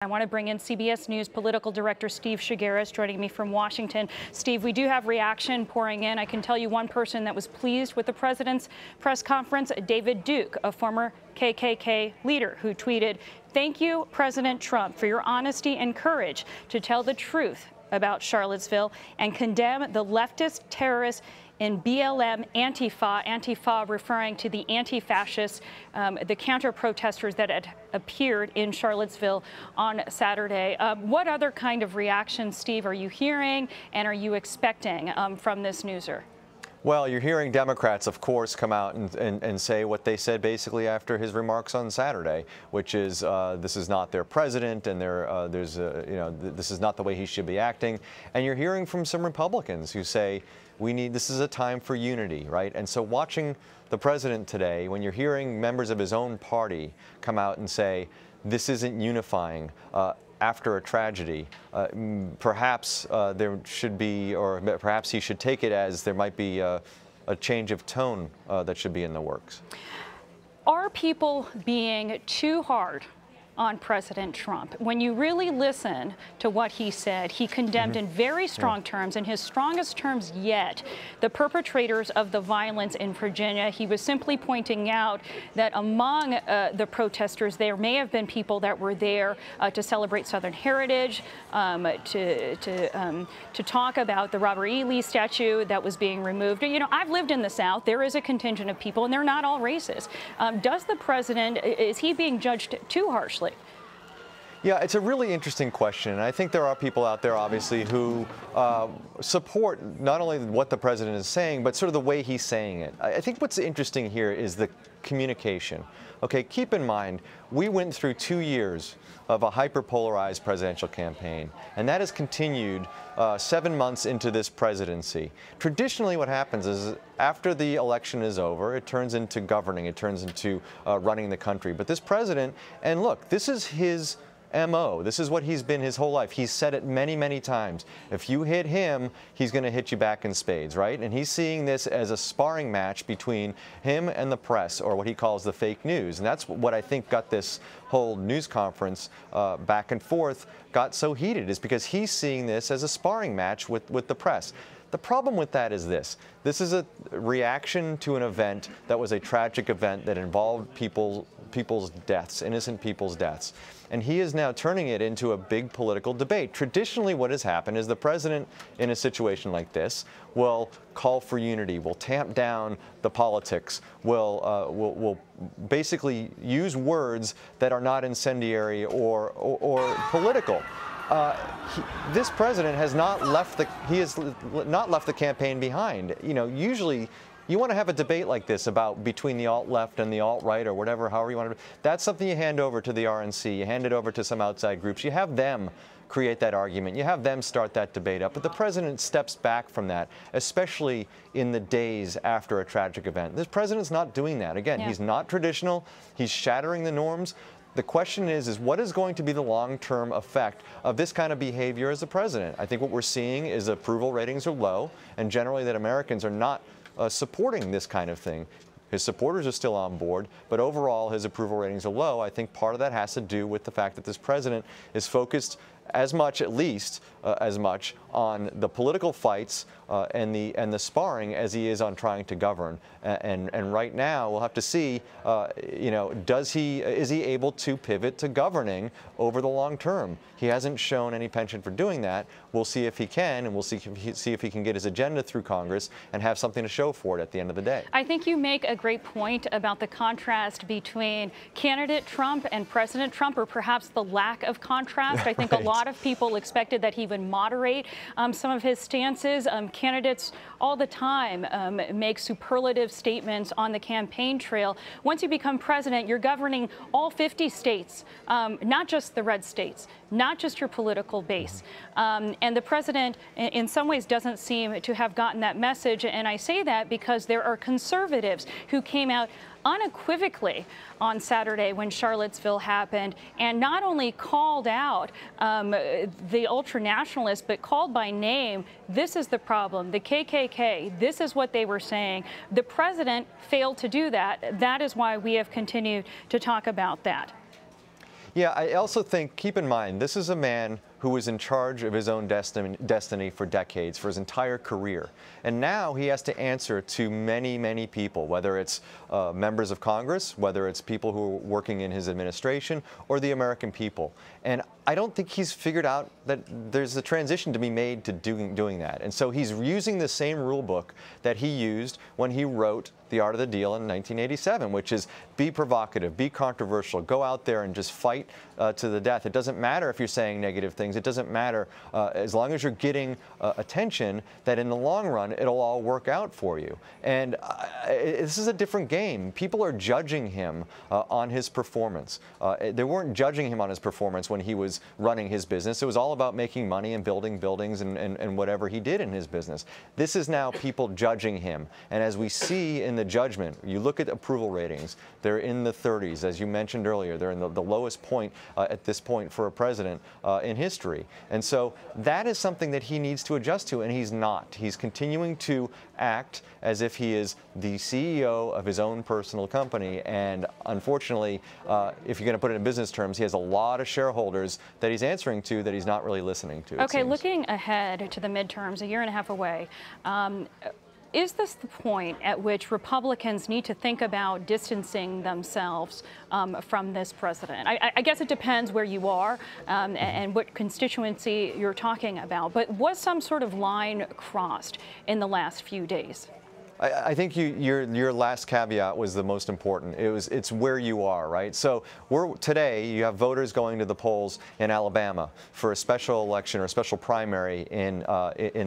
I want to bring in CBS News political director Steve Chaggaris joining me from Washington. Steve, we do have reaction pouring in. I can tell you one person that was pleased with the president's press conference, David Duke, a former KKK leader, who tweeted, "Thank you, President Trump, for your honesty and courage to tell the truth about Charlottesville and condemn the leftist terrorists in BLM Antifa referring to the anti-fascists, the counter-protesters that had appeared in Charlottesville on Saturday." What other kind of reactions, Steve, are you hearing and are you expecting from this newser? Well, you're hearing Democrats, of course, come out and say what they said basically after his remarks on Saturday, which is this is not their president, and this is not the way he should be acting. And you're hearing from some Republicans who say this is a time for unity, right? And so watching the president today, when you're hearing members of his own party come out and say this isn't unifying after a tragedy, perhaps there should be, or perhaps he should take it as there might be a change of tone that should be in the works. Are people being too hard on President Trump? When you really listen to what he said, he condemned in very strong terms, in his strongest terms yet, the perpetrators of the violence in Virginia. He was simply pointing out that among the protesters, there may have been people that were there to celebrate Southern heritage, to talk about the Robert E. Lee statue that was being removed. You know, I've lived in the South. There is a contingent of people, and they're not all racist. Does the president, is he being judged too harshly? Yeah, it's a really interesting question. And I think there are people out there, obviously, who support not only what the president is saying, but sort of the way he's saying it. I think what's interesting here is the communication. Okay, keep in mind, we went through 2 years of a hyper-polarized presidential campaign, and that has continued 7 months into this presidency. Traditionally, what happens is after the election is over, it turns into governing, it turns into running the country. But this president, and look, this is his MO. This is what he's been his whole life. He's said it many, many times. If you hit him, he's going to hit you back in spades, right? And he's seeing this as a sparring match between him and the press, or what he calls the fake news. And that's what I think got this whole news conference back and forth got so heated, is because he's seeing this as a sparring match with the press. The problem with that is this. This is a reaction to an event that was a tragic event that involved people's deaths, innocent people's deaths. And he is now turning it into a big political debate. Traditionally, what has happened is the president, in a situation like this, will call for unity, will tamp down the politics, will basically use words that are not incendiary or political. This president has not left the campaign behind. You know, usually you want to have a debate like this between the alt-left and the alt-right, or whatever, however you want to. That's something you hand over to the RNC. You hand it over to some outside groups. You have them create that argument. You have them start that debate up. But the president steps back from that, especially in the days after a tragic event. This president's not doing that. Again, he's not traditional. He's shattering the norms. The question is what is going to be the long-term effect of this kind of behavior as a president? I think what we're seeing is approval ratings are low, and generally that Americans are not supporting this kind of thing. His supporters are still on board, but overall his approval ratings are low. I think part of that has to do with the fact that this president is focused as much, at least as much, on the political fights and the sparring as he is on trying to govern. And right now we'll have to see, you know, is he able to pivot to governing over the long term? He hasn't shown any penchant for doing that. We'll see if he can, and we'll see if he can get his agenda through Congress and have something to show for it at the end of the day. I think you make a great point about the contrast between candidate Trump and President Trump, or perhaps the lack of contrast. I think a lot of people expected that he would moderate some of his stances. Candidates all the time make superlative statements on the campaign trail. Once you become president, you're governing all 50 states, not just the red states, not just your political base. And the president, in some ways, doesn't seem to have gotten that message. And I say that because there are conservatives who came out unequivocally on Saturday when Charlottesville happened, and not only called out the ultra-nationalists, but called by name, this is the problem, the KKK, this is what they were saying. The president failed to do that. That is why we have continued to talk about that. Yeah, I also think, keep in mind, this is a man who was in charge of his own destiny for decades, for his entire career. And now he has to answer to many, many people, whether it's members of Congress, whether it's people who are working in his administration, or the American people. And I don't think he's figured out that there's a transition to be made to doing that. And so he's using the same rule book that he used when he wrote The Art of the Deal in 1987, which is be provocative, be controversial, go out there and just fight to the death. It doesn't matter if you're saying negative things. It doesn't matter as long as you're getting attention, that in the long run, it'll all work out for you. And this is a different game. People are judging him on his performance. They weren't judging him on his performance when he was running his business. It was all about making money and building buildings and whatever he did in his business. This is now people judging him. And as we see in the judgment, you look at approval ratings, they're in the 30s. As you mentioned earlier, they're in the lowest point at this point for a president in history. And so that is something that he needs to adjust to, and he's not. He's continuing to act as if he is the CEO of his own personal company. And unfortunately, if you're going to put it in business terms, he has a lot of shareholders that he's answering to that he's not really listening to. Okay, looking ahead to the midterms, a year and a half away, is this the point at which Republicans need to think about distancing themselves from this president? I guess it depends where you are and what constituency you're talking about, but was some sort of line crossed in the last few days? I think your last caveat was the most important. It's where you are, right? So today you have voters going to the polls in Alabama for a special election or a special primary in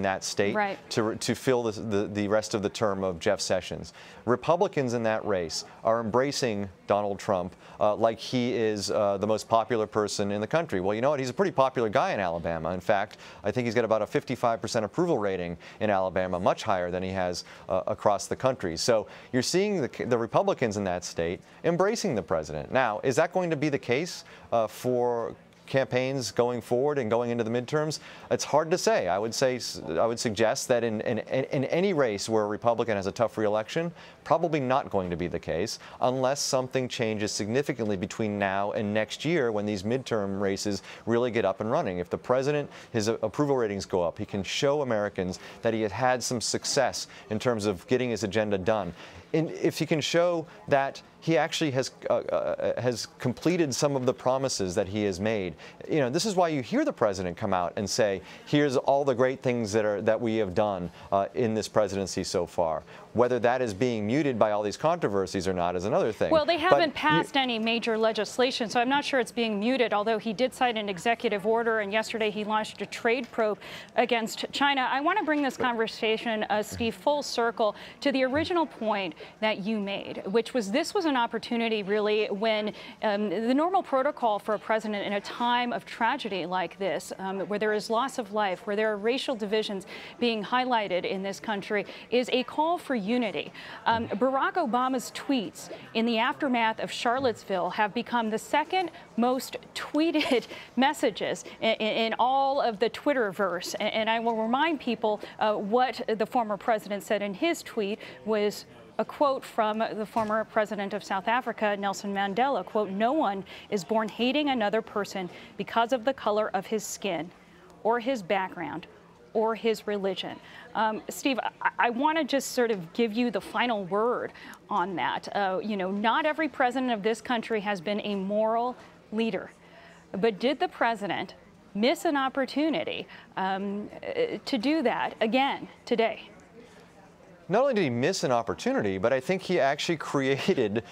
that state, right, to fill the rest of the term of Jeff Sessions. Republicans in that race are embracing Donald Trump like he is the most popular person in the country. Well, you know what? He's a pretty popular guy in Alabama. In fact, I think he's got about a 55% approval rating in Alabama, much higher than he has across the country. So you're seeing the Republicans in that state embracing the president. Now, is that going to be the case for campaigns going forward and going into the midterms? It's hard to say. I would suggest that in any race where a Republican has a tough reelection, probably not going to be the case unless something changes significantly between now and next year when these midterm races really get up and running. If the president, his approval ratings go up, he can show Americans that he has had some success in terms of getting his agenda done. And if he can show that he actually has completed some of the promises that he has made, you know, this is why you hear the president come out and say, "Here's all the great things that we have done in this presidency so far." Whether that is being muted by all these controversies or not is another thing. Well, they haven't passed any major legislation, so I'm not sure it's being muted, although he did cite an executive order, and yesterday he launched a trade probe against China. I want to bring this conversation, Steve, full circle to the original point that you made, which was this was an opportunity really when the normal protocol for a president in a time of tragedy like this, where there is loss of life, where there are racial divisions being highlighted in this country, is a call for unity. Barack Obama's tweets in the aftermath of Charlottesville have become the second most tweeted messages in all of the Twitterverse. And I will remind people what the former president said in his tweet was a quote from the former president of South Africa, Nelson Mandela, quote, "No one is born hating another person because of the color of his skin or his background or his religion." Steve, I want to just sort of give you the final word on that. You know, not every president of this country has been a moral leader, but did the president miss an opportunity to do that again today? Not only did he miss an opportunity, but I think he actually created,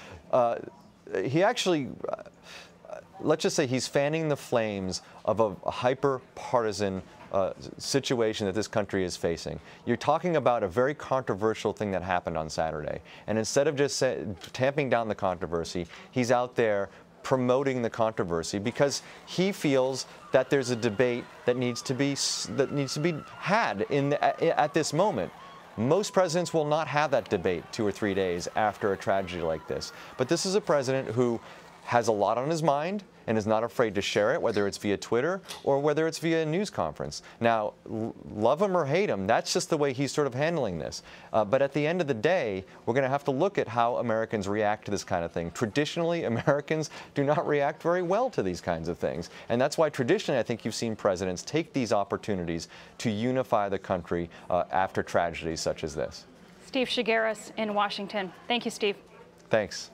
let's just say he's fanning the flames of a hyper-partisan situation that this country is facing. You're talking about a very controversial thing that happened on Saturday. And instead of just tamping down the controversy, he's out there promoting the controversy because he feels that there's a debate that needs to be had at this moment. Most presidents will not have that debate 2 or 3 days after a tragedy like this. But this is a president who has a lot on his mind, and is not afraid to share it, whether it's via Twitter or whether it's via a news conference. Now, love him or hate him, that's just the way he's sort of handling this. But at the end of the day, we're going to have to look at how Americans react to this kind of thing. Traditionally, Americans do not react very well to these kinds of things. And that's why traditionally I think you've seen presidents take these opportunities to unify the country after tragedies such as this. Steve Chaggaris in Washington. Thank you, Steve. Thanks.